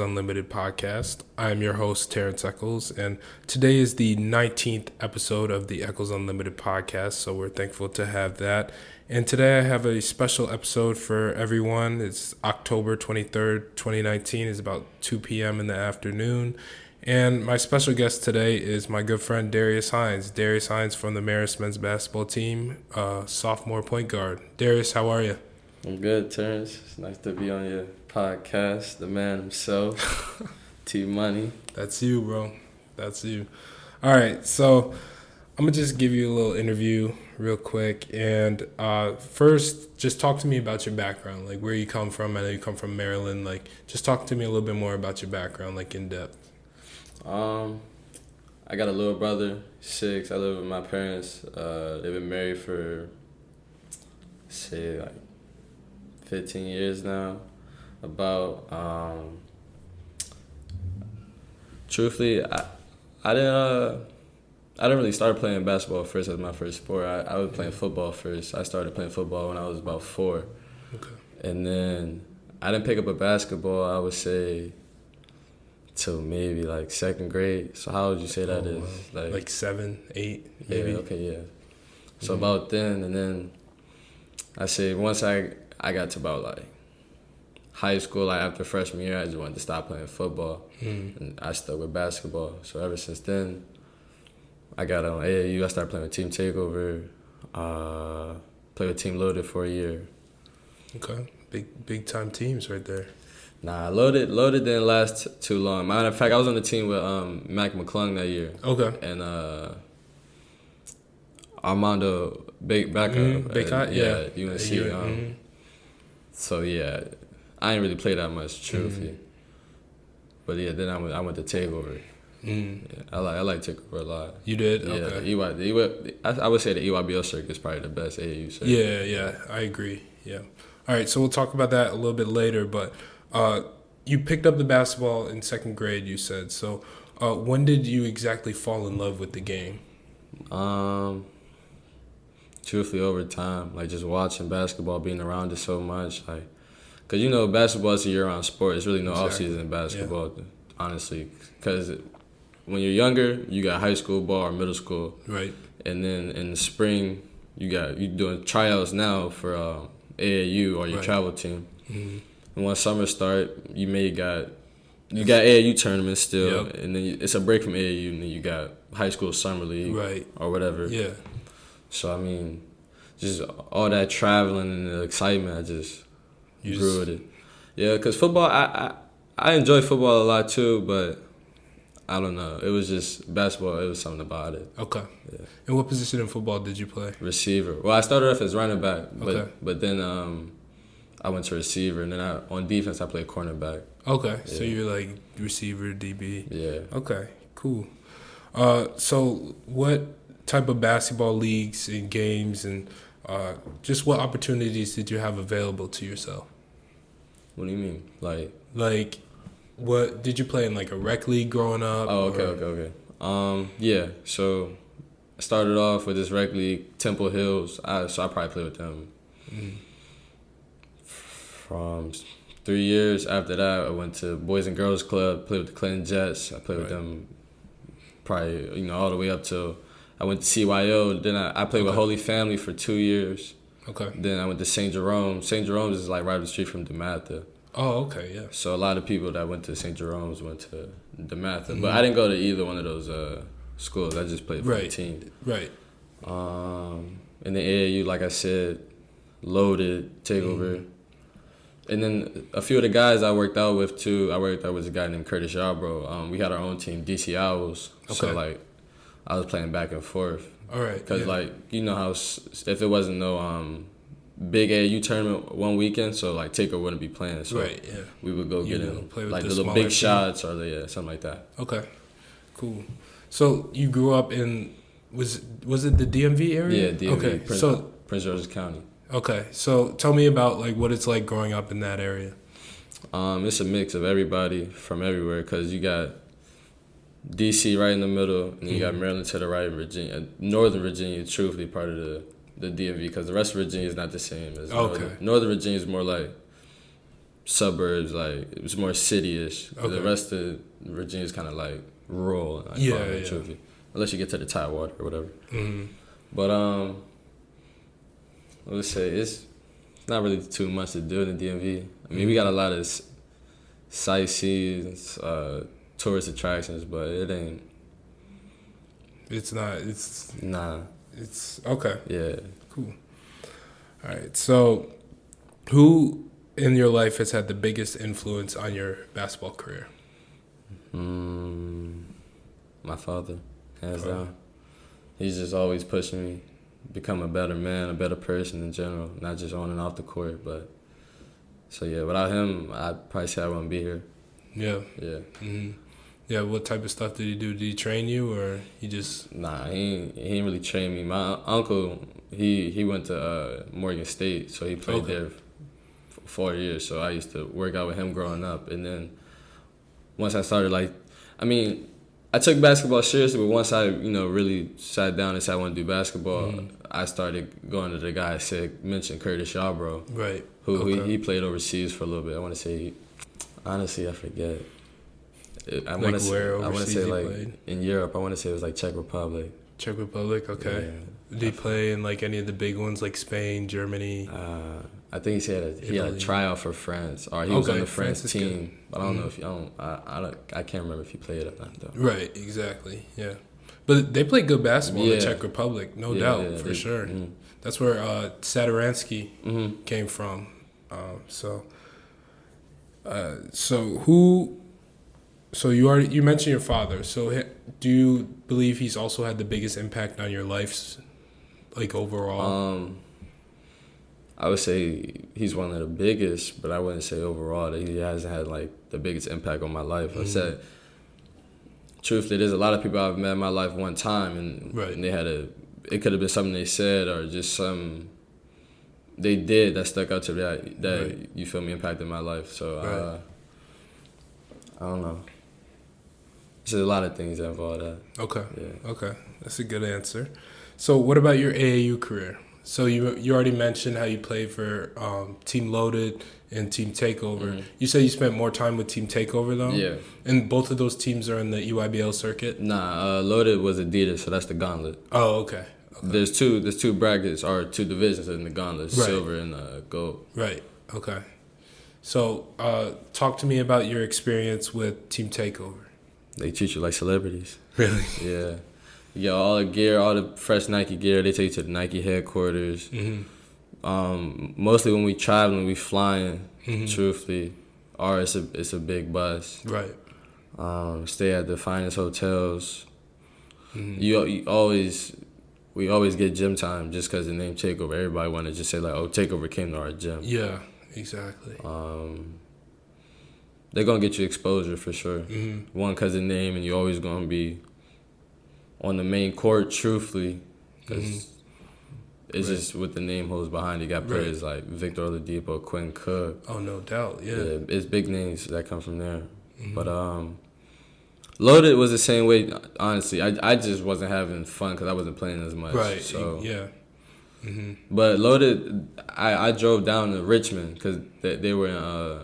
Unlimited podcast. I am your host, Terrence Echols, and today is the 19th episode of the Echols Unlimited podcast, so we're thankful to have that. And today I have a special episode for everyone. It's October 23rd, 2019. It's about 2 p.m. in the afternoon. And my special guest today is my good friend Darius Hines. Darius Hines from the Marist men's basketball team, sophomore point guard. Darius, how are you? I'm good, Terrence. It's nice to be on your podcast. The man himself, T Money. That's you, bro. That's you. All right, so I'm going to just give you a little interview real quick. And first, just talk to me about your background, like where you come from. I know you come from Maryland. Like, just talk to me a little bit more about your background, like in depth. I got a little brother, 6. I live with my parents. They've been married for, say, like 15 years now. Truthfully, I didn't really start playing basketball first as my first sport. I was playing football first. I started playing football when I was about 4. Okay. And then I didn't pick up a basketball, I would say, till maybe like 2nd grade. So how would you say that is? Wow. Like 7, 8, maybe? Yeah, okay, yeah. So about then, and then I say once I got to about like high school, like after freshman year, I just wanted to stop playing football. And I stuck with basketball. So ever since then, I got on AAU. I started playing with Team Takeover. Played with Team Loaded for a year. Okay, big time teams right there. Nah, Loaded didn't last too long. Matter of fact, I was on the team with Mac McClung that year. Okay. And Armando Bacot, yeah, UNC. So yeah, I didn't really play that much, truthfully. But yeah, then I went to Takeover. Yeah, I like Takeover a lot. You did? Yeah, Okay. I would say the EYBL circuit is probably the best AAU circuit. Yeah, I agree. Yeah. All right, so we'll talk about that a little bit later, but you picked up the basketball in 2nd grade, you said. So when did you exactly fall in love with the game? Truthfully, over time, like just watching basketball, being around it so much, like, cause you know basketball is a year-round sport. It's really no off-season in basketball, honestly. Cause when you're younger, you got high school ball or middle school, right? And then in the spring, you doing tryouts now for AAU or your travel team. And once summer start, you got AAU tournaments still, and then it's a break from AAU, and then you got high school summer league, right, or whatever. Yeah. So I mean, just all that traveling and the excitement, I just grew with it. Yeah, because football, I enjoy football a lot too, but I don't know. It was just basketball. It was something about it. Okay. Yeah. And what position in football did you play? Receiver. Well, I started off as running back, but then I went to receiver, and then on defense I played cornerback. Okay. Yeah. So you're like receiver, DB. Yeah. Okay. Cool. So what type of basketball leagues and games and just what opportunities did you have available to yourself? What do you mean? Like, what did you play in, like a rec league growing up? Oh, okay. Yeah. So I started off with this rec league, Temple Hills. So I probably played with them. From 3 years after that, I went to Boys and Girls Club, played with the Clinton Jets. I played with them probably, all the way up till I went to CYO. Then I played with Holy Family for 2 years. Okay. Then I went to St. Jerome. St. Jerome's is like right up the street from DeMatha. Oh, okay, yeah. So a lot of people that went to St. Jerome's went to DeMatha. But I didn't go to either one of those schools. I just played for the team. Right. In the AAU, like I said, Loaded, Takeover. And then a few of the guys I worked out with, too. I worked out with a guy named Curtis Yarbrough. We had our own team, DC Owls. Okay. So, like, I was playing back and forth. All right. Because, like, you know how if it wasn't no big AAU tournament one weekend, so, like, Takeover wouldn't be playing. So we would go get in, like, the little big shots or something like that. Okay. Cool. So you grew up in, was it the DMV area? Yeah, DMV. Okay. Prince George's County. Okay. So tell me about, like, what it's like growing up in that area. It's a mix of everybody from everywhere because you got D.C. right in the middle, and you got Maryland to the right, Virginia. Northern Virginia is truthfully part of the DMV because the rest of Virginia is not the same as Northern Virginia is more like suburbs, like it was more city-ish. Okay. The rest of Virginia's kind of like rural. Like, Yeah. truthfully. Unless you get to the Tidewater or whatever. Mm-hmm. But let's say it's not really too much to do in the DMV. I mean, we got a lot of sightseeing, tourist attractions, but it ain't. It's not. It's Nah. It's okay. Yeah. Cool. All right. So, who in your life has had the biggest influence on your basketball career? My father, hands down. He's just always pushing me, become a better man, a better person in general, not just on and off the court. But so yeah, without him, I'd probably say I wouldn't be here. Yeah. Yeah. Mm-hmm. Yeah. What type of stuff did he do? Did he train you, or he just? Nah, he ain't really trained me. My uncle, he went to Morgan State, so he played there for 4 years. So I used to work out with him growing up, and then once I started I took basketball seriously, but once I really sat down and said I want to do basketball, I started going to the guy I mentioned, Curtis Yarbrough, Right. who he played overseas for a little bit. I want to say, honestly, I forget. I want to say like played? In Europe. I want to say it was like Czech Republic. Czech Republic. Okay. Yeah. Did he play in like any of the big ones like Spain, Germany? I think he had a tryout for France, or he was on the France team. Good. But I don't know if I can't remember if he played or not though. Right. Exactly. Yeah. But they play good basketball in the Czech Republic, no doubt, for sure. Mm-hmm. That's where Sadaransky came from. So you mentioned your father. So do you believe he's also had the biggest impact on your life, like overall? I would say he's one of the biggest, but I wouldn't say overall that he hasn't had like the biggest impact on my life. I said, truthfully, there's a lot of people I've met in my life one time, and they had it could have been something they said or just something they did that stuck out to that you feel me impacted my life. So I don't know. There's a lot of things that involve that. Okay. Yeah. Okay. That's a good answer. So what about your AAU career? So you already mentioned how you played for Team Loaded and Team Takeover. You said you spent more time with Team Takeover though? Yeah. And both of those teams are in the EYBL circuit? Nah, Loaded was Adidas, so that's the gauntlet. Oh, okay. There's two brackets or two divisions in the gauntlet, silver and gold. Right. Okay. So talk to me about your experience with Team Takeover. They treat you like celebrities. Really? Yeah. You get all the gear, all the fresh Nike gear. They take you to the Nike headquarters. Mostly when we traveling, we flying. Truthfully, or it's a big bus. Right. Stay at the finest hotels. We always get gym time just because the name Takeover. Everybody want to just say like, oh, Takeover came to our gym. Yeah, exactly. They're gonna get you exposure for sure. One, because of the name, and you're always gonna be on the main court, truthfully, because it's just what the name holds behind it. You got players like Victor Oladipo, Quinn Cook. Oh, no doubt, yeah. It's big names that come from there. But Loaded was the same way, honestly. I just wasn't having fun because I wasn't playing as much. Right, so. yeah. But Loaded, I drove down to Richmond because they were in,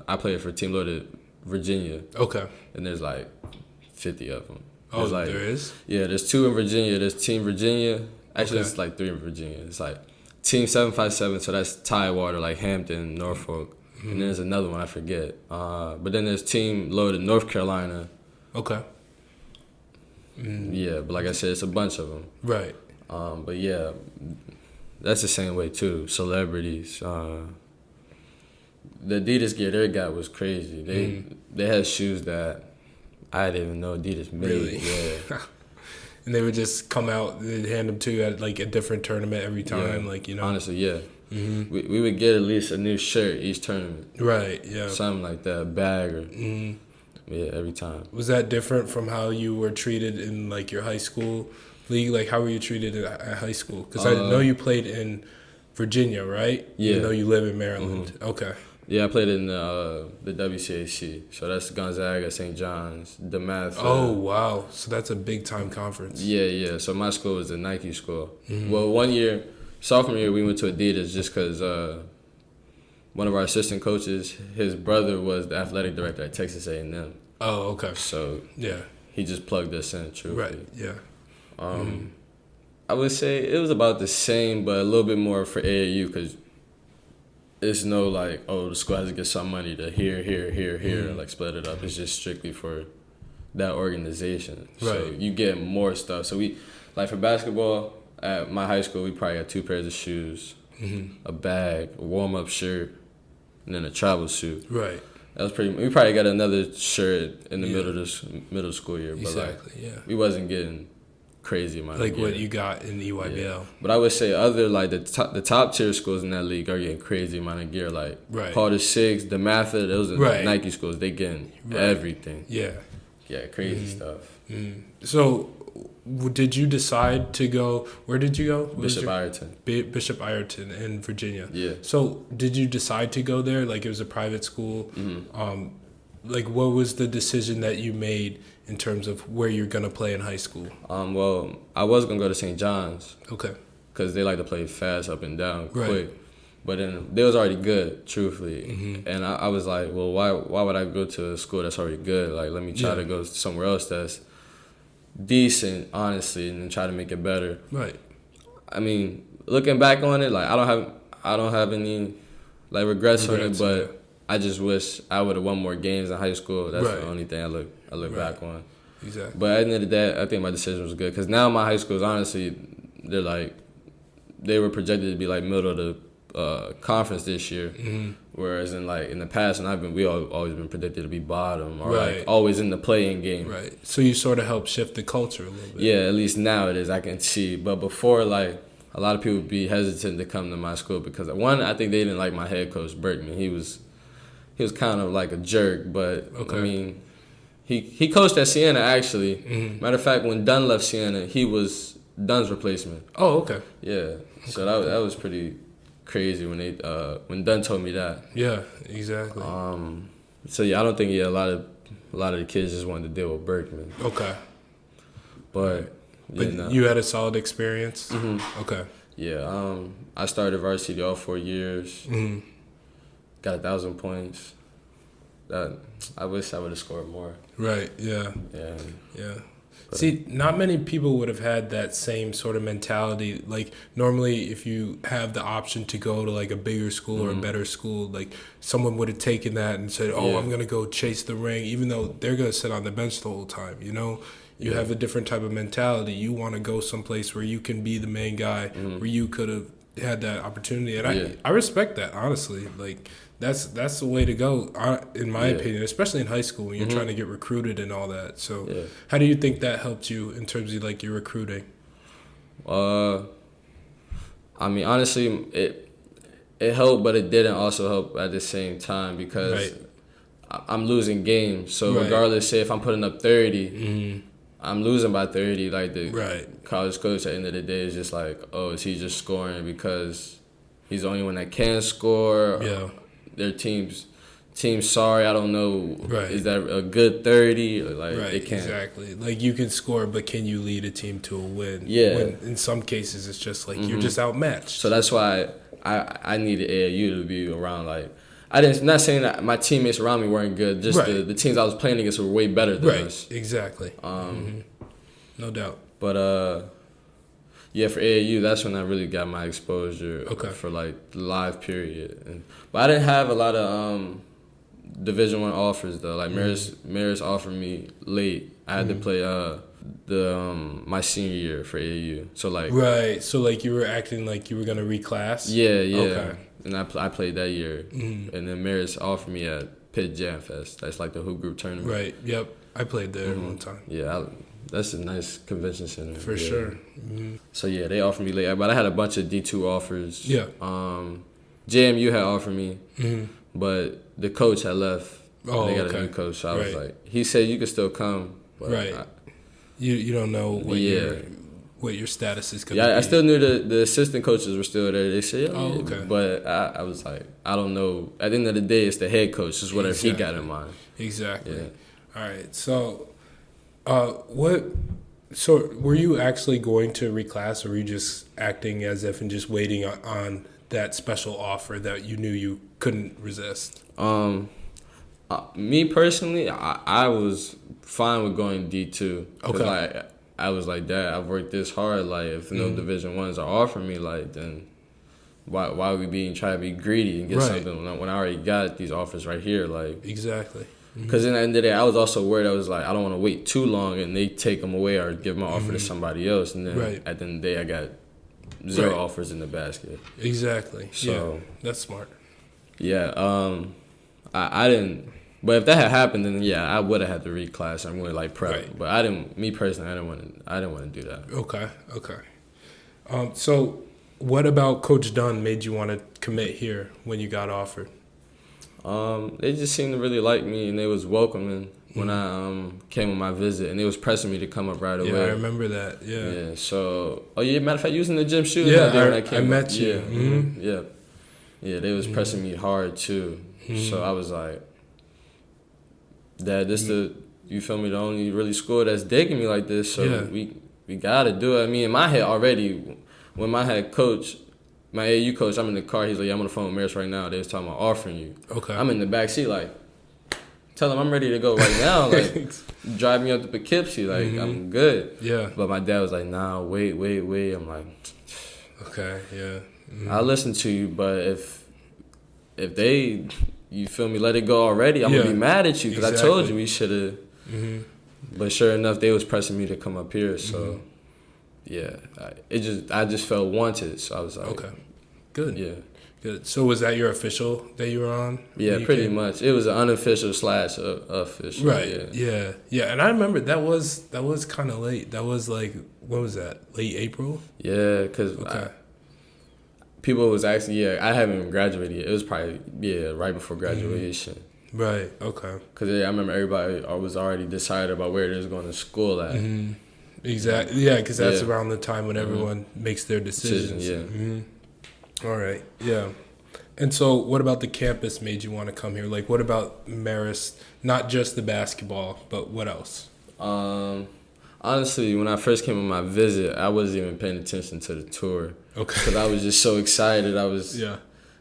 I played for Team Loaded, Virginia. Okay. And there's like 50 of them. Oh, there is? Yeah, there's 2 in Virginia. There's Team Virginia. Actually, it's like 3 in Virginia. It's like Team 757, so that's Tidewater, like Hampton, Norfolk. And then there's another one, I forget. But then there's Team Loaded, North Carolina. Okay. Yeah, but like I said, it's a bunch of them. Right. But yeah, that's the same way too. Celebrities. The Adidas gear they got was crazy. They had shoes that I didn't even know Adidas made. Really? Yeah. And they would just come out, they'd hand them to you at like a different tournament every time, Honestly, yeah. We would get at least a new shirt each tournament. Right, yeah. Something like that, a bag or yeah, every time. Was that different from how you were treated in like your high school league? Like how were you treated at high school? Because I know you played in Virginia, right? Yeah. Even though you live in Maryland. Okay. Yeah, I played in the WCAC. So that's Gonzaga, St. John's, DeMath. Oh, wow. So that's a big-time conference. Yeah. So my school was the Nike school. Well, one year, sophomore year, we went to Adidas just because one of our assistant coaches, his brother was the athletic director at Texas A&M. Oh, okay. So Yeah. he just plugged us in, truthfully. Right. Yeah. I would say it was about the same, but a little bit more for AAU because it's no like, oh, the school has to get some money to here, and like split it up. It's just strictly for that organization. Right. So you get more stuff. So we, like for basketball, at my high school, we probably got 2 pairs of shoes, a bag, a warm-up shirt, and then a travel suit. Right. That was pretty. We probably got another shirt in the middle school year, but Exactly. like, we wasn't getting crazy amount Like of gear. what you got in EYBL. Yeah. But I would say other like the top tier schools in that league are getting crazy amount of gear. Like Carter 6, the Mather, those are Nike schools. They getting everything. Yeah. Yeah, crazy stuff. So, did you decide to go? Where did you go? Bishop Ireton. Bishop Ireton in Virginia. Yeah. So, did you decide to go there? Like it was a private school. Like what was the decision that you made in terms of where you're gonna play in high school? Well, I was gonna go to St. John's. Okay. Because they like to play fast, up and down, Right. quick. But then they was already good, truthfully. And I was like, well, why would I go to a school that's already good? Like, let me try to go somewhere else that's decent, honestly, and then try to make it better. Right. I mean, looking back on it, like I don't have any like regrets on it, but I just wish I would have won more games in high school. That's the only thing I look back on. Exactly. But at the end of the day, I think my decision was good because now my high schools, honestly, they were projected to be like middle of the conference this year, whereas in the past, and we always been predicted to be bottom or like always in the play-in game. Right. So you sort of helped shift the culture a little bit. Yeah, at least now it is. I can see, but before, like a lot of people would be hesitant to come to my school because one, I think they didn't like my head coach Berkman. He was kind of like a jerk, but I mean, he coached at Siena actually. Matter of fact, when Dunn left Siena, he was Dunn's replacement. Oh, okay. Yeah. Okay. So that was pretty crazy when Dunn told me that. Yeah, exactly. So yeah, I don't think a lot of the kids just wanted to deal with Berkman. Okay. But you had a solid experience. Okay. Yeah. I started varsity all 4 years. Got 1,000 points. That I wish I would have scored more. Right. Yeah. Yeah. Yeah. See, not many people would have had that same sort of mentality. Like, normally, if you have the option to go to, like, a bigger school or a better school, like, someone would have taken that and said, I'm going to go chase the ring, even though they're going to sit on the bench the whole time, you know? You have a different type of mentality. You want to go someplace where you can be the main guy, where you could have had that opportunity. And I respect that, honestly. Like, that's the way to go, in my opinion, especially in high school when you're trying to get recruited and all that. So how do you think that helped you in terms of like your recruiting? I mean, honestly, it helped, but it didn't also help at the same time because I'm losing games. So regardless, say if I'm putting up 30, I'm losing by 30. Like the college coach at the end of the day is just like, oh, is he just scoring because he's the only one that can score? Yeah. Their team's sorry, I don't know. Is that a good 30? Like it can't. Exactly. Like you can score, but can you lead a team to a win? Yeah. When in some cases, it's just like you're just outmatched. So that's why I needed AAU to be around. Like not saying that my teammates around me weren't good. Just the teams I was playing against were way better than us. Exactly. No doubt. But yeah, for AAU, that's when I really got my exposure for like the live period. But I didn't have a lot of Division I offers though. Like Marist offered me late. I had to play my senior year for AAU. So like So like you were acting like you were gonna reclass. Yeah. Okay. And I played that year, and then Marist offered me at Pitt Jam Fest. That's like the hoop group tournament. Right. Yep. I played there one time. Yeah. That's a nice convention center. For sure. So, yeah, they offered me late. But I had a bunch of D2 offers. Yeah. JMU had offered me, but the coach had left. Oh, they got a new coach. So I was like, he said you could still come. But you don't know what your status is going to be. Yeah, I still knew the assistant coaches were still there. They said, okay. But I was like, I don't know. At the end of the day, it's the head coach. It's whatever he got in mind. Exactly. Yeah. All right. So... So were you actually going to reclass, or were you just acting as if and just waiting on that special offer that you knew you couldn't resist? Me personally, I was fine with going D2. Okay. Like, I was like, Dad, I've worked this hard. Like, if no Division Ones are offering me, like, then why are we trying to be greedy and get something when I already got these offers right here? Like, exactly. Because in the end of the day, I was also worried. I was like, I don't want to wait too long and they take them away or give my offer to somebody else. And then at the end of the day, I got zero offers in the basket. Exactly. So that's smart. Yeah. I didn't. But if that had happened, then I would have had to reclass and really like prep. Right. But I didn't. Me personally, I didn't want to do that. Okay. So what about Coach Dunn made you want to commit here when you got offered? They just seemed to really like me, and they was welcoming when I came on my visit, and they was pressing me to come up right away. Yeah, I remember that. Yeah. Yeah. So, matter of fact, you was in the gym shooting. Yeah, I met you. Yeah. Yeah, they was pressing me hard too. So I was like, Dad, you feel me, the only really school that's digging me like this. So we gotta do it. I mean, in my head already, when my head coach. My AU coach, I'm in the car. He's like, I'm on the phone with Marist right now. They was talking about offering you. Okay. I'm in the back seat, like, tell him I'm ready to go right now. Like, drive me up to Poughkeepsie. Like, I'm good. Yeah. But my dad was like, nah, wait. I'm like, okay, yeah. I'll listen to you, but if they, you feel me, let it go already, I'm going to be mad at you because I told you we should have. But sure enough, they was pressing me to come up here, so. Yeah, I just felt wanted, so I was like, okay, good, yeah, good. So was that your official that you were on? Yeah, pretty much. It was an unofficial / official. Right. Yeah. And I remember that was kind of late. That was like, what was that? Late April. Yeah, because people was actually I haven't even graduated yet. It was probably right before graduation. Right. Okay. Because I remember everybody was already decided about where they was going to school at. Exactly. Yeah, because that's around the time when everyone makes their decisions. All right. Yeah. And so what about the campus made you want to come here? Like, what about Marist? Not just the basketball, but what else? Honestly, when I first came on my visit, I wasn't even paying attention to the tour. Okay. Because I was just so excited. I was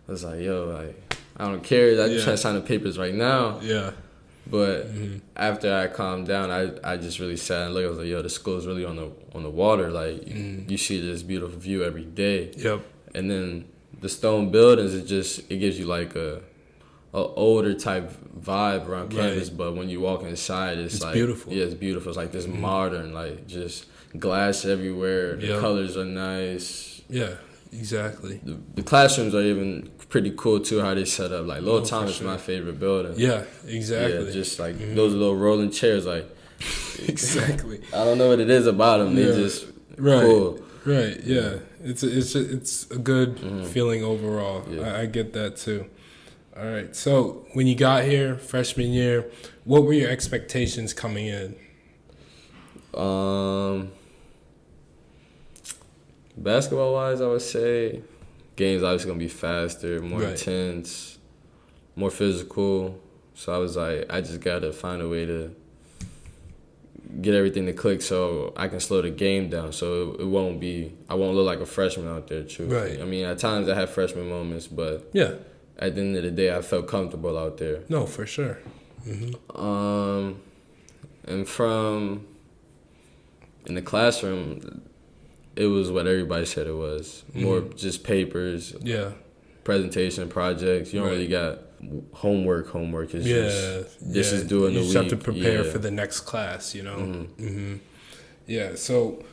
like, yo, like, I don't care. I just trying to sign the papers right now. Yeah. But after I calmed down, I just really sat and looked. I was like, yo, the school's really on the water. Like, you see this beautiful view every day. Yep. And then the stone buildings, it gives you like a older type vibe around campus. But when you walk inside, it's like beautiful. Yeah, it's beautiful. It's like this modern, like just glass everywhere. The colors are nice. Yeah. Exactly. The classrooms are even pretty cool too. How they set up. Like Lil Thomas is my favorite building. Yeah, exactly. Yeah, just like those little rolling chairs. Like exactly. I don't know what it is about them. They just cool. Right. Yeah. It's a good feeling overall. Yeah. I get that too. All right. So when you got here, freshman year, what were your expectations coming in? Basketball-wise, I would say games obviously going to be faster, more intense, more physical. So I was like, I just got to find a way to get everything to click so I can slow the game down so I won't look like a freshman out there, truthfully. Right. I mean, at times I have freshman moments, but at the end of the day, I felt comfortable out there. No, for sure. And from in the classroom, it was what everybody said it was. More just papers, presentation, projects. You don't really got homework. It's just is doing the week. You just have to prepare for the next class, you know? Yeah, so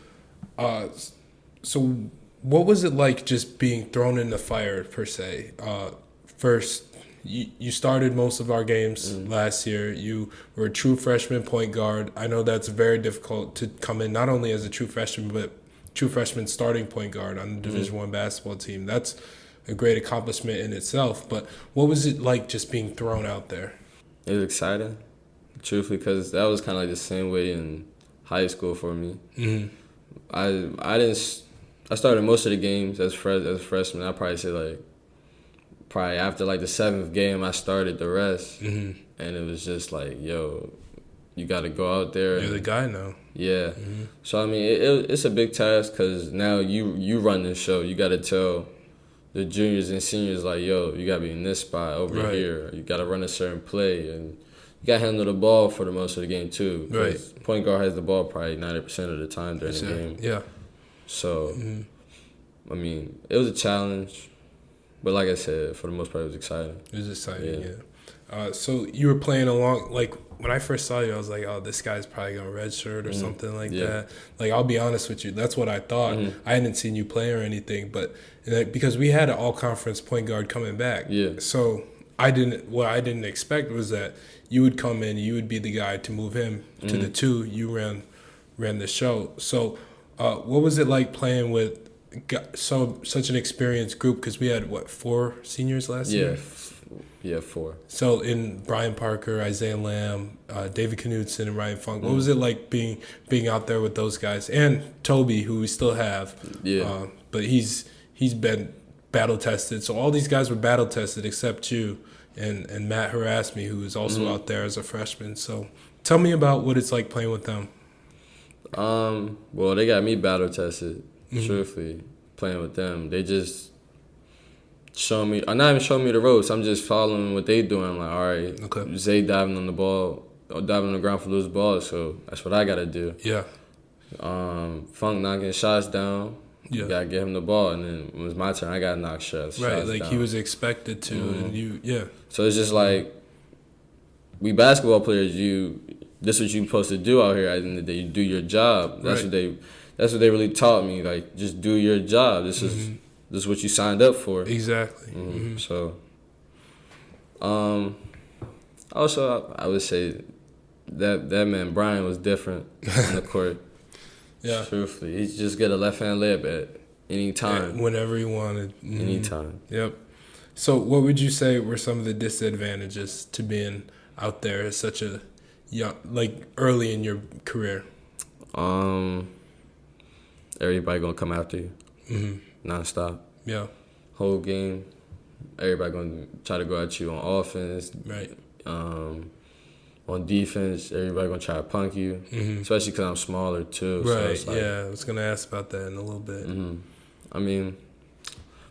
what was it like just being thrown in the fire, per se? First, you started most of our games last year. You were a true freshman point guard. I know that's very difficult to come in, not only as a true freshman, but true freshman starting point guard on the Division I basketball team. That's a great accomplishment in itself. But what was it like just being thrown out there? It was exciting, truthfully, because that was kind of like the same way in high school for me. I started most of the games as a freshman. I'd probably say probably after the 7th game, I started the rest. And it was just like, yo, you got to go out there. You're the guy now. Yeah. So, I mean, it's a big task because now you run the show. You got to tell the juniors and seniors like, yo, you gotta be in this spot over here. You gotta run a certain play, and you gotta handle the ball for the most of the game too. Right. Point guard has the ball probably 90% of the time during the game. Yeah. So, I mean, it was a challenge, but like I said, for the most part, it was exciting. It was exciting. Yeah. So you were playing along, like, when I first saw you, I was like, oh, this guy's probably going to redshirt or something like that. Like, I'll be honest with you. That's what I thought. I hadn't seen you play or anything, but because we had an all-conference point guard coming back. Yeah. So what I didn't expect was that you would come in, you would be the guy to move him to the 2. You ran the show. So what was it like playing with such an experienced group? Because we had, 4 seniors last year? Yeah, 4. So in Brian Parker, Isaiah Lamb, David Knudsen, and Ryan Funk, what was it like being out there with those guys? And Toby, who we still have. Yeah. But he's been battle tested. So all these guys were battle tested except you and Matt Harassed Me, who is also out there as a freshman. So tell me about what it's like playing with them. Well, they got me battle tested, truthfully, playing with them. They just show me, or not even showing me the ropes. I'm just following what they doing. I'm like, all right, Zay diving on the ball, or diving on the ground for loose balls, so that's what I gotta do. Yeah. Funk knocking shots down. Yeah. You gotta get him the ball, and then when it was my turn, I gotta knock shots. Right, like down. he was expected to, and you. So it's just like, we basketball players, this is what you supposed to do out here. At the end of the day, you do your job. That's what they really taught me. Like, just do your job. This is what you signed up for. Exactly. So, also I would say that man Brian was different on the court. Yeah. Truthfully, he just get a left hand layup at any time. Whenever he wanted. Anytime. Yep. So what would you say were some of the disadvantages to being out there as such a young, like early in your career? Everybody gonna come after you. Nonstop. Yeah. Whole game. Everybody gonna try to go at you on offense. Right. On defense, everybody gonna try to punk you. Especially because I'm smaller too. Right. So like, yeah. I was gonna ask about that in a little bit. I mean,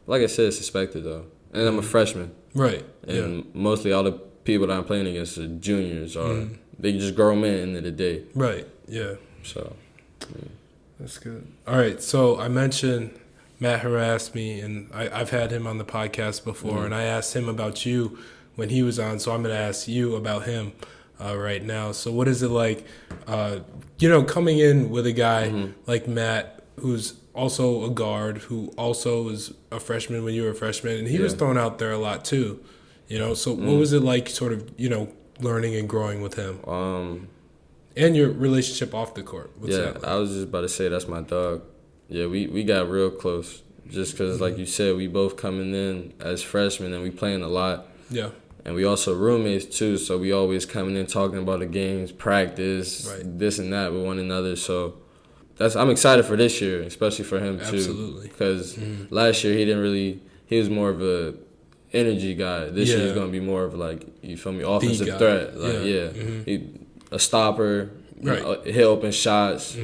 like I said, it's expected though, and I'm a freshman. Right. And mostly all the people that I'm playing against are juniors, or they just grow men at the end of the day. Right. Yeah. So. That's good. All right. So I mentioned Matt Harassed Me, and I've had him on the podcast before, and I asked him about you when he was on, so I'm going to ask you about him right now. So what is it like, coming in with a guy like Matt, who's also a guard, who also was a freshman when you were a freshman, and he was thrown out there a lot too, So what was it like sort of, learning and growing with him? And your relationship off the court. What's that like? I was just about to say that's my dog. Yeah, we got real close just because, like you said, we both coming in as freshmen and we playing a lot. Yeah. And we also roommates too, so we always coming in talking about the games, practice, this and that with one another. So I'm excited for this year, especially for him too. Absolutely. Because last year he was more of a energy guy. This year he's gonna be more of like, you feel me, offensive threat. Like he a stopper, hit open shots,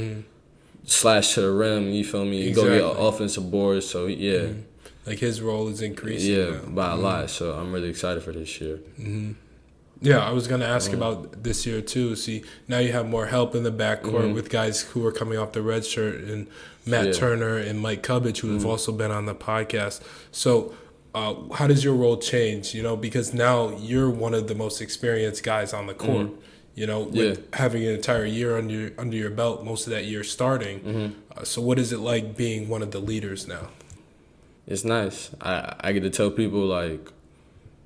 slash to the rim, you feel me? Exactly. Go get offensive boards, so Like his role is increasing now. By a lot, so I'm really excited for this year. Yeah, I was going to ask about this year too. See, now you have more help in the backcourt with guys who are coming off the red shirt, and Matt Turner and Mike Cubbage, who have also been on the podcast. So how does your role change, because now you're one of the most experienced guys on the court. With having an entire year under your belt, most of that year starting. So what is it like being one of the leaders now? It's nice. I get to tell people, like,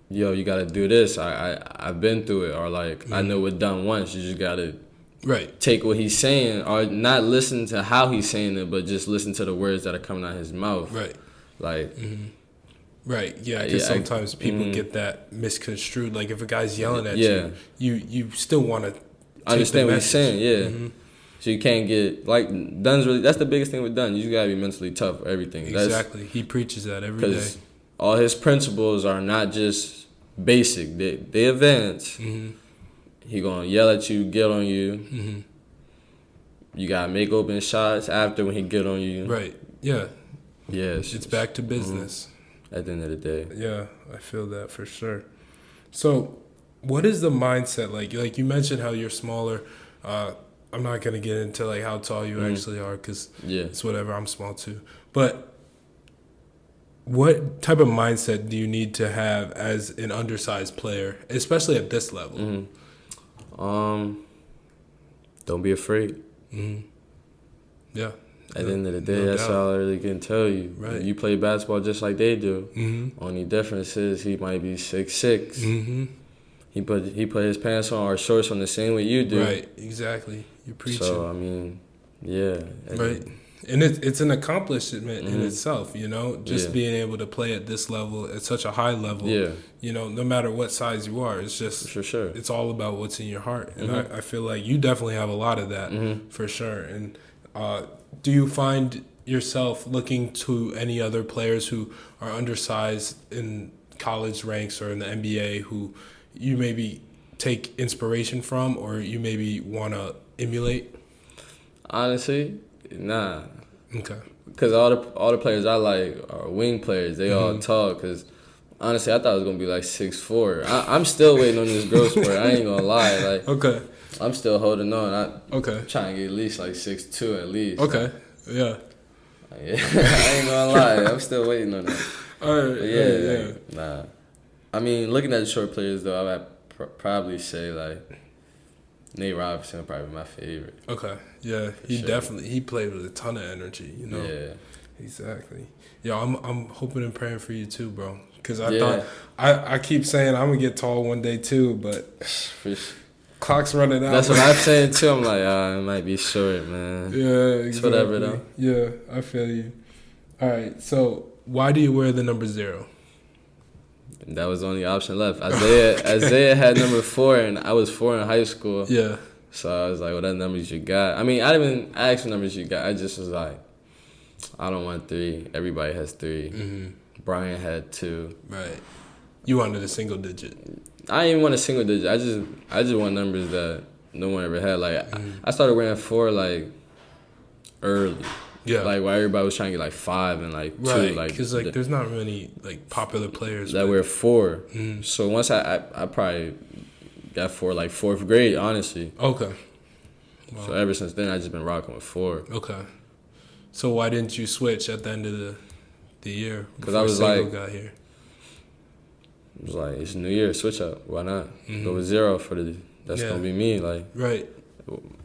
yo, you got to do this. I've been through it. Or, like, I know it done once. You just got to take what he's saying, or not listen to how he's saying it, but just listen to the words that are coming out of his mouth. Right. Like... Right, yeah, because sometimes people get that misconstrued. Like, if a guy's yelling at you still want to understand what he's saying, So you can't get, like, that's the biggest thing with Dunn. You just got to be mentally tough for everything. Exactly. He preaches that every day. Because all his principles are not just basic. They advance. He going to yell at you, get on you. You got to make open shots after when he get on you. Right, yeah. Yes. It's back to business. at the end of the day. Yeah, I feel that for sure. So, what is the mindset like? Like you mentioned how you're smaller. I'm not gonna get into like how tall you actually are because it's whatever. I'm small too. But what type of mindset do you need to have as an undersized player, especially at this level? Don't be afraid. Yeah. At the end of the day, that's all I really can tell you. Right. You play basketball just like they do. Only difference is he might be 6'6". He put his pants on or shorts on the same way you do. Right, exactly. You're preaching. So, I mean, yeah. Right. And it's an accomplishment in itself, you know, just being able to play at this level, at such a high level, you know, no matter what size you are. It's just, for sure. It's all about what's in your heart. And I feel like you definitely have a lot of that for sure. And do you find yourself looking to any other players who are undersized in college ranks or in the NBA who you maybe take inspiration from or you maybe want to emulate? Honestly, nah. Okay. Because all the players I like are wing players. They all tall. Because honestly, I thought it was gonna be like 6'4". I'm still waiting on this growth spurt. I ain't gonna lie. Like, okay. I'm still holding on. I'm trying to get at least like 6'2" at least. Okay. Yeah. I ain't gonna lie. I'm still waiting on that. All right. But yeah. Like, nah. I mean, looking at the short players though, I would probably say like Nate Robinson probably my favorite. Okay. Yeah. He played with a ton of energy, you know. Yeah. Exactly. Yeah, I'm hoping and praying for you too, bro. Because I thought I keep saying I'm gonna get tall one day too, but clock's running out. That's what I'm saying too. I'm like, it might be short, man. Yeah, exactly. It's whatever though. Yeah, I feel you. All right, so why do you wear the number 0? That was the only option left. Isaiah had number 4, and I was 4 in high school. Yeah. So I was like, what numbers you got? I mean, I didn't even ask what numbers you got. I just was like, I don't want 3. Everybody has 3. Brian had 2. Right. You wanted a single digit. I didn't even want a single digit. I just want numbers that no one ever had. Like I started wearing 4 like early. Yeah. Like while everybody was trying to get like 5 and like 2. Right. Like because like there's not many like popular players that wear 4. So once I probably got 4 like 4th grade, honestly. Okay. Wow. So ever since then, I just been rocking with 4. Okay. So why didn't you switch at the end of the year? Because I was like, got here? It was like, it's New Year, switch up. Why not? Go with 0 that's gonna be me. Like, right.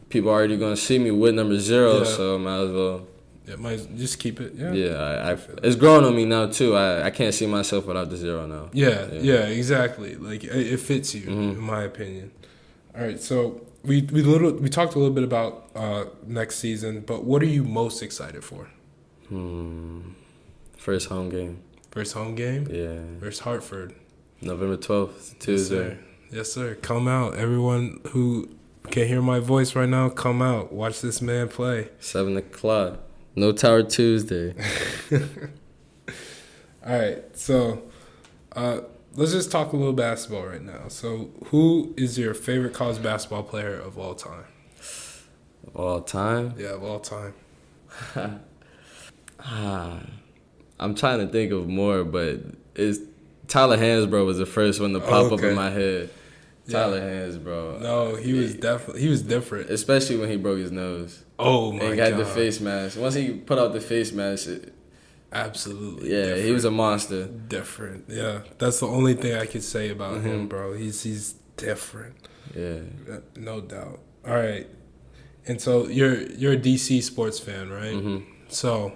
People already gonna see me with number 0, so might as well. Yeah, just keep it. Yeah. Yeah, it's growing on me now too. I can't see myself without the 0 now. Yeah, exactly. Like it fits you, in my opinion. All right, so we talked a little bit about next season, but what are you most excited for? First home game. First home game? Yeah. Versus Hartford. November 12th, Tuesday. Yes, sir. Come out. Everyone who can hear my voice right now, come out. Watch this man play. 7 o'clock. No Tower Tuesday. All right, so let's just talk a little basketball right now. So who is your favorite college basketball player of all time? Of all time? Yeah, of all time. I'm trying to think of more, but it's Tyler Hansbrough was the first one to pop up in my head. Tyler Hansbrough. No, he was different. Especially when he broke his nose. Oh my god. And he had the face mask. Once he put out the face mask, absolutely. Yeah, different. He was a monster. Different. Yeah. That's the only thing I could say about him, bro. He's different. Yeah. No doubt. All right. And so you're a DC sports fan, right? So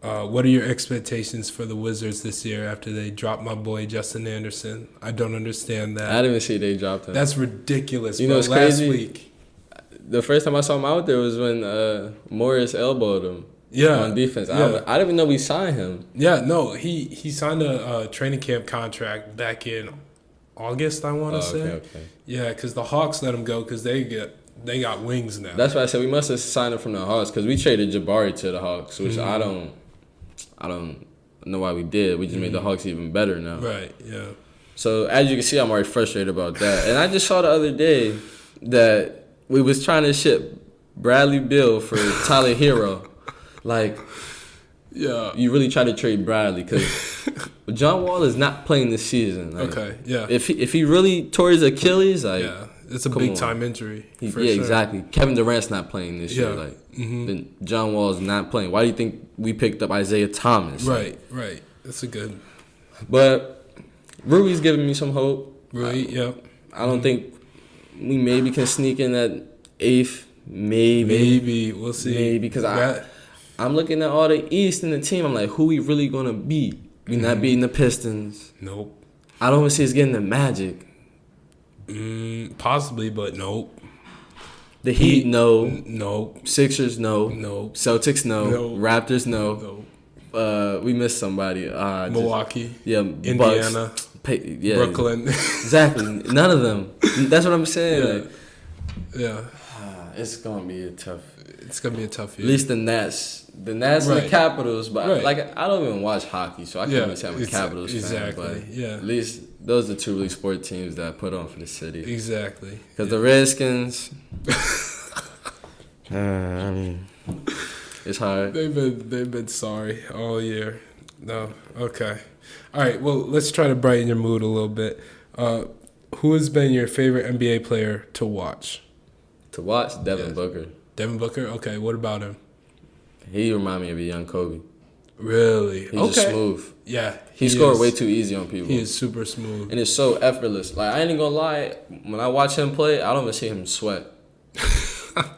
what are your expectations for the Wizards this year after they dropped my boy Justin Anderson? I don't understand that. I didn't even see they dropped him. That's ridiculous. You know what's crazy? Last week. The first time I saw him out there was when Marist elbowed him. On defense. Yeah. I didn't even know we signed him. Yeah, no, he signed a training camp contract back in August, I want to say. Okay. Yeah, because the Hawks let him go because they got wings now. That's why I said we must have signed him from the Hawks because we traded Jabari to the Hawks, which I don't know why we did. We just made the Hawks even better now. Right, yeah. So as you can see, I'm already frustrated about that. And I just saw the other day that we was trying to ship Bradley Beal for Tyler Hero. Like, Yeah. You really try to trade Bradley because John Wall is not playing this season. Like, Okay, yeah. If he really tore his Achilles, like, yeah, it's a big time injury. Yeah, sure. exactly. Kevin Durant's not playing this year. Like, then John Wall's not playing. Why do you think we picked up Isaiah Thomas? Right. That's a good. But Rui's giving me some hope. Rui, yeah. I don't think we maybe can sneak in at 8th. Maybe we'll see. Maybe because I'm looking at all the East and the team. I'm like, who we really gonna beat? We not beating the Pistons. Nope. I don't even see us getting the Magic. Possibly, but nope. The Heat, no. Nope. Sixers, no. Nope. Celtics, no. Nope. Raptors, no. Nope. We missed somebody. Milwaukee. Indiana. Brooklyn. Exactly. None of them. That's what I'm saying. Yeah. It's gonna be a tough. It's gonna be a tough year. At least the Nets and the Capitals. But I don't even watch hockey, so I can't really say I'm a Capitals fan. But at least those are the two really sport teams that I put on for the city. Exactly. Because the Redskins. I mean, it's hard. They've been sorry all year. No. Okay. All right. Well, let's try to brighten your mood a little bit. Who has been your favorite NBA player to watch? To watch Devin Booker. Devin Booker? Okay, what about him? He remind me of a young Kobe. Really? He's just smooth. Yeah. He scored way too easy on people. He is super smooth. And it's so effortless. Like, I ain't gonna lie, when I watch him play, I don't even see him sweat.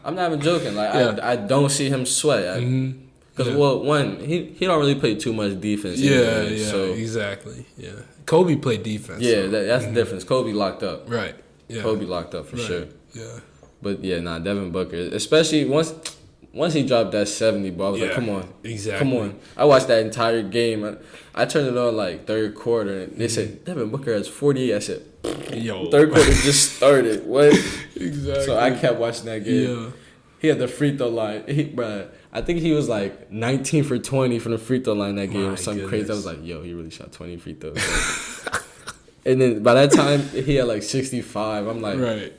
I'm not even joking. Like, I don't see him sweat. Because, one, he don't really play too much defense. So. Exactly. Yeah. Kobe played defense. Yeah, that's the difference. Kobe locked up. Right. Yeah. Kobe locked up for sure. Yeah. But Devin Booker, especially once he dropped that 70 ball, I was like, come on. Exactly. Come on. I watched that entire game. I turned it on like third quarter, and they said, Devin Booker has 48. I said, yo. Third quarter just started. What? Exactly. So I kept watching that game. Yeah. He had the free throw line. I think he was like 19 for 20 from the free throw line that game or something crazy. I was like, yo, he really shot 20 free throws. And then by that time, he had like 65. I'm like, right.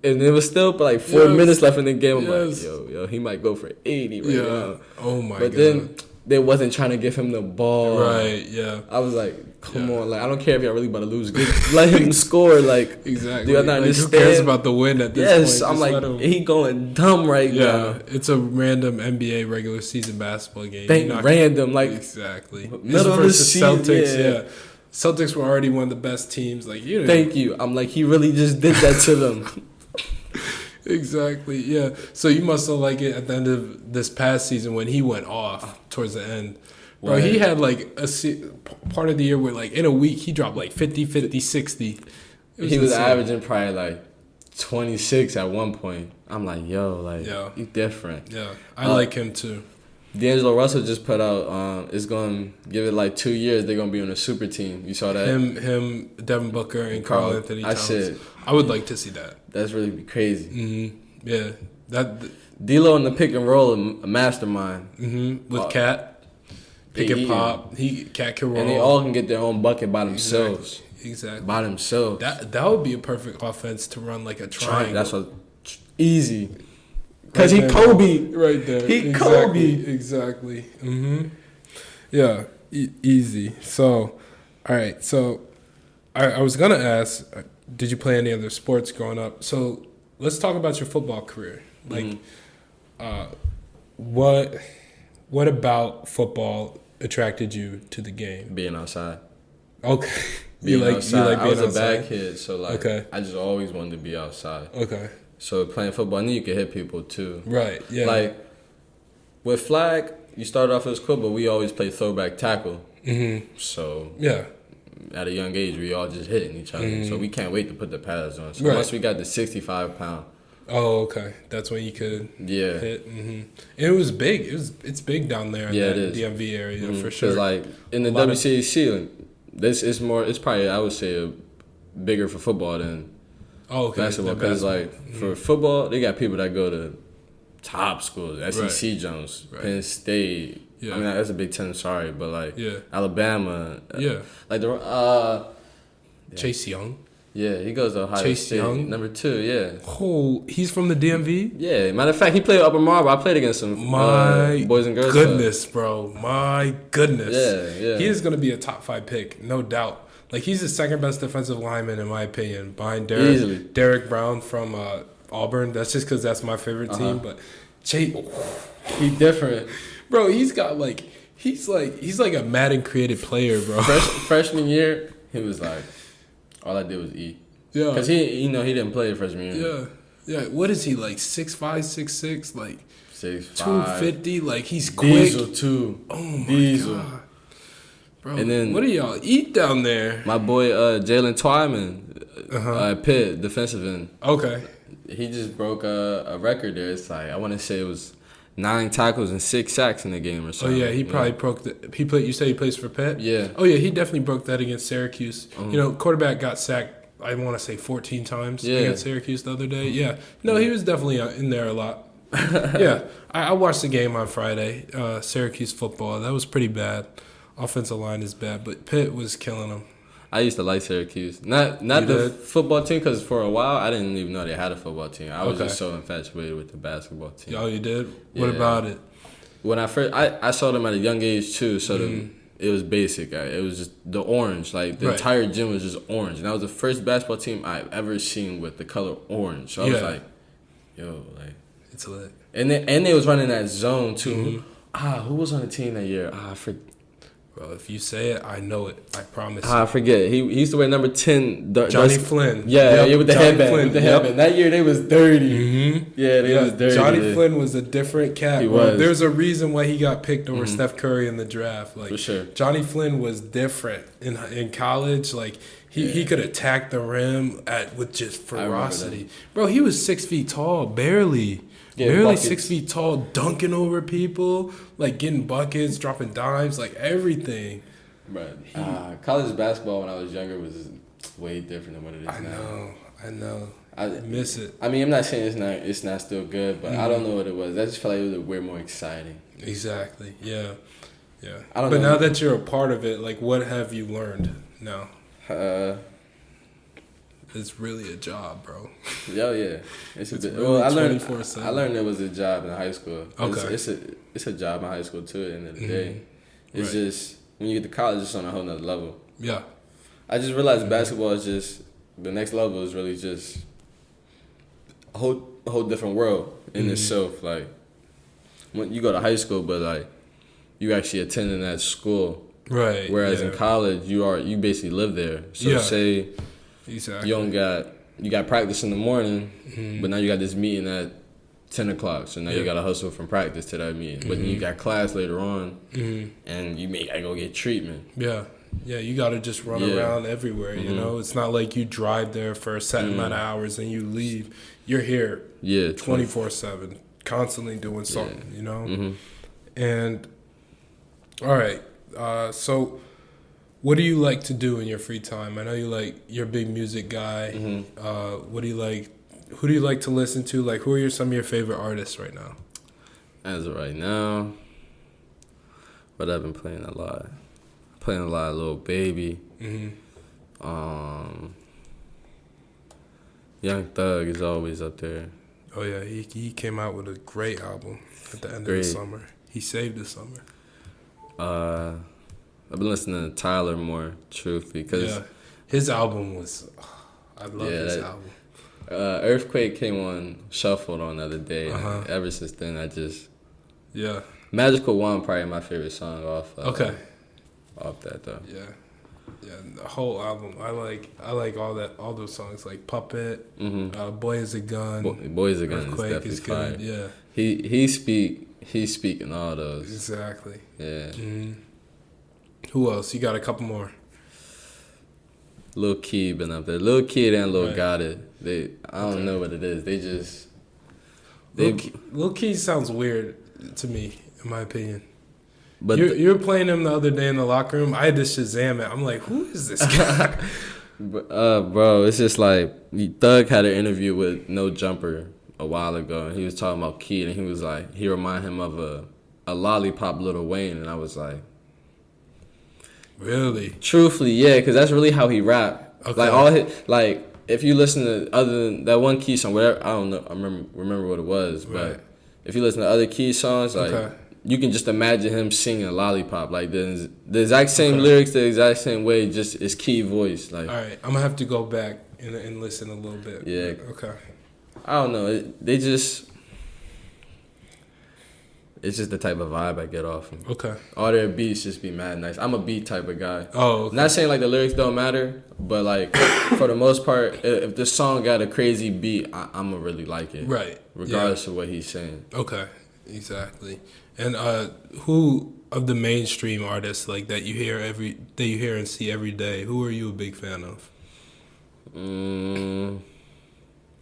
And it was still like 4 minutes left in the game. I'm like, yo, he might go for 80 right now. Oh my god. But then they wasn't trying to give him the ball. Right, yeah. I was like, come on, like I don't care if y'all really about to lose. Let him score. Like, exactly. Do you not understand? Who cares about the win at this point? Yes, I'm like, he going dumb right now. It's a random NBA regular season basketball game. Random, like exactly. Middle of the season, Celtics, Celtics were already one of the best teams. Like Thank you. I'm like, he really just did that to them. Exactly, yeah. So you must have liked it at the end of this past season when he went off towards the end. Bro, he had like a part of the year where like in a week he dropped like 50, 60. He was averaging probably like 26 at one point. I'm like, yo, like, you different. Yeah, I like him too. D'Angelo Russell just put out, it's going to give it like 2 years, they're going to be on a super team. You saw that? Him, Devin Booker, and Karl Anthony Towns. I would like to see that. That's really crazy. Mm-hmm. Yeah. D'Lo in the pick and roll, a mastermind. Mm-hmm. With Cat. Pick and pop. Cat can roll. And they all can get their own bucket by themselves. Exactly. By themselves. That would be a perfect offense to run like a triangle. That's easy. Because he Kobe. Right there. He Kobe. Exactly. Mm-hmm. Yeah. Easy. So, all right. So, I was going to ask, did you play any other sports growing up? So, let's talk about your football career. Like, what about football attracted you to the game? Being outside. Okay. Being outside. I was a outside? bad kid, so like, I just always wanted to be outside. Okay. So playing football, and then you can hit people too. Right, yeah. Like, with flag, you start off as cool, but we always play throwback tackle. Mm-hmm. So, at a young age, we all just hitting each other. Mm-hmm. So we can't wait to put the pads on. So once we got the 65-pound. Oh, okay. That's when you could hit. Mm-hmm. And it was big. It's big down there in that DMV area for sure. Because, like, in the WCAC, it's probably, I would say, bigger for football than basketball. Because, like, for football, they got people that go to top schools, SEC Jones, Penn State. Yeah. I mean, that's a Big Ten, sorry, but, like, Alabama. Yeah. Like, Chase Young. Yeah, he goes to Ohio Chase State. Young? Number 2, yeah. Oh, he's from the DMV? Yeah, matter of fact, he played Upper Marlboro. I played against him. My Boys and Girls goodness, bro. My goodness. Yeah. He is going to be a top 5 pick, no doubt. Like, he's the second best defensive lineman, in my opinion, behind Derek Brown from Auburn. That's just because that's my favorite team. But Chase, he different. Bro, he's got, like, he's like a Madden created player, bro. Freshman year, he was like, all I did was eat. Yeah. Because he didn't play freshman year. Yeah. What is he, like, 6'5", 6'6", like 6'5", 250? Like, he's quick. Diesel too. Oh my God. Bro, and then, what do y'all eat down there? My boy Jalen Twyman, Pitt, defensive end. Okay. He just broke a record there. It's like, I want to say it was 9 tackles and 6 sacks in the game or something. Oh yeah, he probably broke you say he plays for Pitt? Yeah. Oh yeah, he definitely broke that against Syracuse. Quarterback got sacked, I want to say 14 times against Syracuse the other day. Yeah. No, he was definitely in there a lot. Yeah. I watched the game on Friday, Syracuse football. That was pretty bad. Offensive line is bad, but Pitt was killing them. I used to like Syracuse. Not the football team, because for a while I didn't even know they had a football team. I was just so infatuated with the basketball team. Oh, you did? What about it? When I saw them at a young age too, so it was basic. It was just the orange. Like, the entire gym was just orange. And that was the first basketball team I've ever seen with the color orange. So I was like, yo, like, it's lit. And they was running that zone too. Who was on the team that year? I forget. Bro, if you say it, I know it. I promise. I forget. He used to wear number 10. Johnny Flynn. Yeah, with the headband. That year they was dirty. Yeah, they was dirty. Johnny Flynn was a different cat. He was. There's a reason why he got picked over Steph Curry in the draft. Like, for sure. Johnny Flynn was different in college. Like, he could attack the rim with just ferocity. Bro, he was 6 feet tall, barely. Yeah, barely buckets. 6 feet tall, dunking over people, like getting buckets, dropping dimes, like everything. Right. College basketball when I was younger was way different than what it is now. I know. I miss it. I mean, I'm not saying it's not still good, but I don't know what it was. I just felt like it was way more exciting. Exactly. Yeah. But now that you're a part of it, like, what have you learned now? It's really a job, bro. Yeah. It's a bit. Really, well, I learned it was a job in high school. Okay. It's a job in high school too. At the end of the day, it's just when you get to college, it's on a whole nother level. Yeah. I just realized basketball is just the next level. Is really just a whole different world in itself. Like, when you go to high school, but like you actually attending that school. Right. Whereas in college, you basically live there. So say. Exactly. You got practice in the morning, but now you got this meeting at 10 o'clock. So now you got to hustle from practice to that meeting. But then you got class later on, and you may got to go get treatment. Yeah, you got to just run around everywhere, you know? It's not like you drive there for a set amount of hours and you leave. You're here 24/7, constantly doing something, you know? And, all right, so... what do you like to do in your free time? I know you're a big music guy. What do you like? Who do you like to listen to? Like, who are some of your favorite artists right now? As of right now, but I've been playing a lot. Playing a lot of Lil Baby. Young Thug is always up there. Oh yeah, he came out with a great album at the end of the summer. He saved the summer. I've been listening to Tyler more, truthfully, because his album was. I love his album. Earthquake came on shuffled on the other day. And ever since then, I just Magical One probably my favorite song off. Off that though. Yeah, the whole album. I like all those songs like Puppet, Boy Is a Gun. Boy Is a Gun Earthquake is definitely good. fire. Yeah. He's speaking all those. Exactly. Yeah. Who else? You got a couple more. Lil Key been up there. Lil Kid and Lil Gotti. I don't know what it is. Lil Key sounds weird to me, in my opinion. But you were playing him the other day in the locker room. I had to Shazam it. I'm like, who is this guy? Bro, it's just like Thug had an interview with No Jumper a while ago, and he was talking about Kid, and he was like, he reminded him of a lollipop Lil Wayne, and I was like, really? Truthfully, yeah, because that's really how he rap. Okay. Like all his, like if you listen to other than that one Key song, whatever, I don't know, I remember what it was, but if you listen to other Key songs, like you can just imagine him singing Lollipop, like the exact same lyrics, the exact same way, just his Key voice. Like, all right, I'm gonna have to go back and listen a little bit. Yeah. Okay. I don't know. It's just the type of vibe I get off them. Okay. All their beats just be mad nice. I'm a beat type of guy. Oh, okay. Not saying like the lyrics don't matter, but like for the most part, if the song got a crazy beat, I'm gonna really like it. Right. Regardless of what he's saying. Okay. Exactly. And who of the mainstream artists like that you hear and see every day? Who are you a big fan of? Lil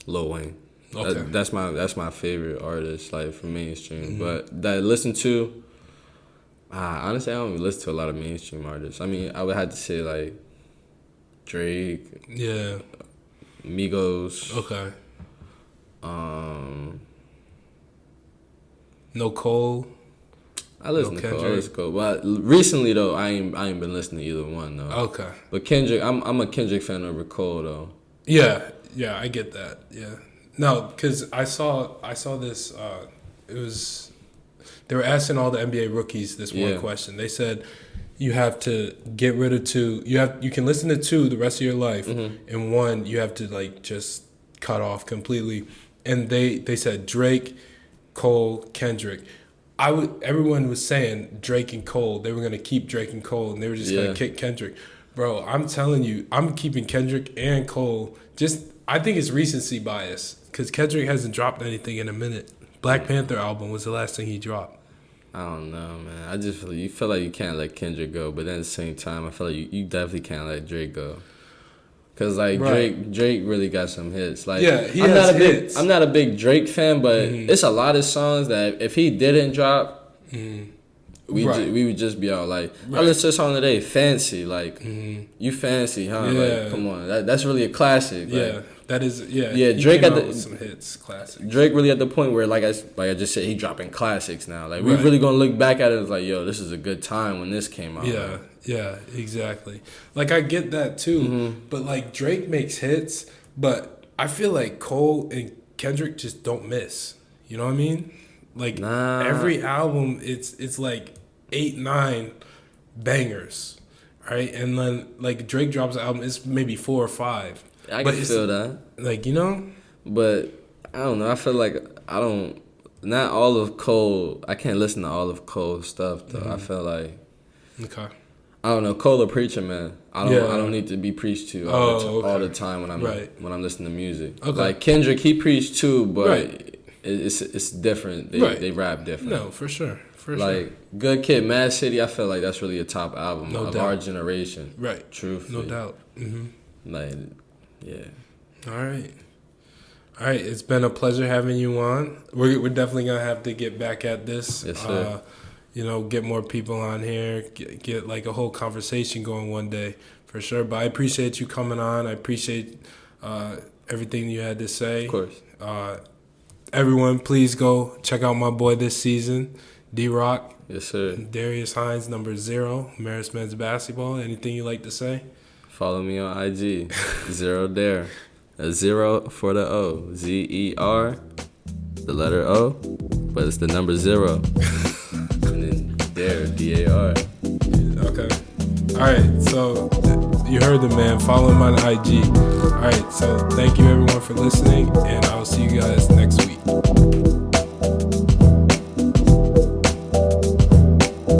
Wayne. Okay. That's my favorite artist, like for mainstream. But that I listen to, honestly, I don't even listen to a lot of mainstream artists. I mean, I would have to say like Drake. Yeah. Migos. Okay. No Cole. I listen to Cole. But recently though, I ain't been listening to either one though. Okay. But Kendrick, I'm a Kendrick fan over Cole though. Yeah, I get that. Yeah. No, because I saw this. It was they were asking all the NBA rookies this one question. They said you have to get rid of 2. You can listen to 2 the rest of your life, and 1 you have to like just cut off completely. And they said Drake, Cole, Kendrick. Everyone was saying Drake and Cole. They were gonna keep Drake and Cole, and they were just gonna kick Kendrick. Bro, I'm telling you, I'm keeping Kendrick and Cole. I think it's recency bias because Kendrick hasn't dropped anything in a minute. Black Panther album was the last thing he dropped. I don't know, man. I just feel like you can't let Kendrick go, but then at the same time, I feel like you definitely can't let Drake go. Cause like Drake really got some hits. Like he has hits. I'm not a big Drake fan, but it's a lot of songs that if he didn't drop, we would just be out like I listened to a song today, Fancy. Like you fancy, huh? Yeah. Like come on, that's really a classic. Like, that is Drake with some hits, classics. Drake really at the point where like I just said, he dropping classics now. Like we really gonna look back at it as like, yo, this is a good time when this came out. Yeah. Yeah, exactly. Like I get that too, but like Drake makes hits, but I feel like Cole and Kendrick just don't miss. You know what I mean? Like every album, it's like 8-9 bangers, right? And then like Drake drops an album, it's maybe 4 or 5. I can feel that. Like but I don't know. I feel like not all of Cole. I can't listen to all of Cole's stuff though. I feel like I don't know. Cole a preacher, man. I don't need to be preached to all the time when I'm listening to music. Okay. Like Kendrick, he preached too, but it's different. They rap different. No, for sure. Like Good Kid, Mad City. I feel like that's really a top album of our generation. Right. Truthfully. No doubt. Like, yeah. All right. It's been a pleasure having you on. We're definitely gonna have to get back at this. Yes, sir. Get more people on here, get like a whole conversation going one day for sure. But I appreciate you coming on. I appreciate everything you had to say. Of course. Everyone, please go check out my boy this season, D-Rock. Yes, sir. Darius Hines, number 0, Marist Men's Basketball. Anything you like to say? Follow me on IG, 0 Dare. A 0 for the O. ZER, the letter O, but it's the number 0. And then Dare, DAR. Okay. All right. So you heard the man. Follow him on IG. All right. So thank you everyone for listening, and I'll see you guys next week.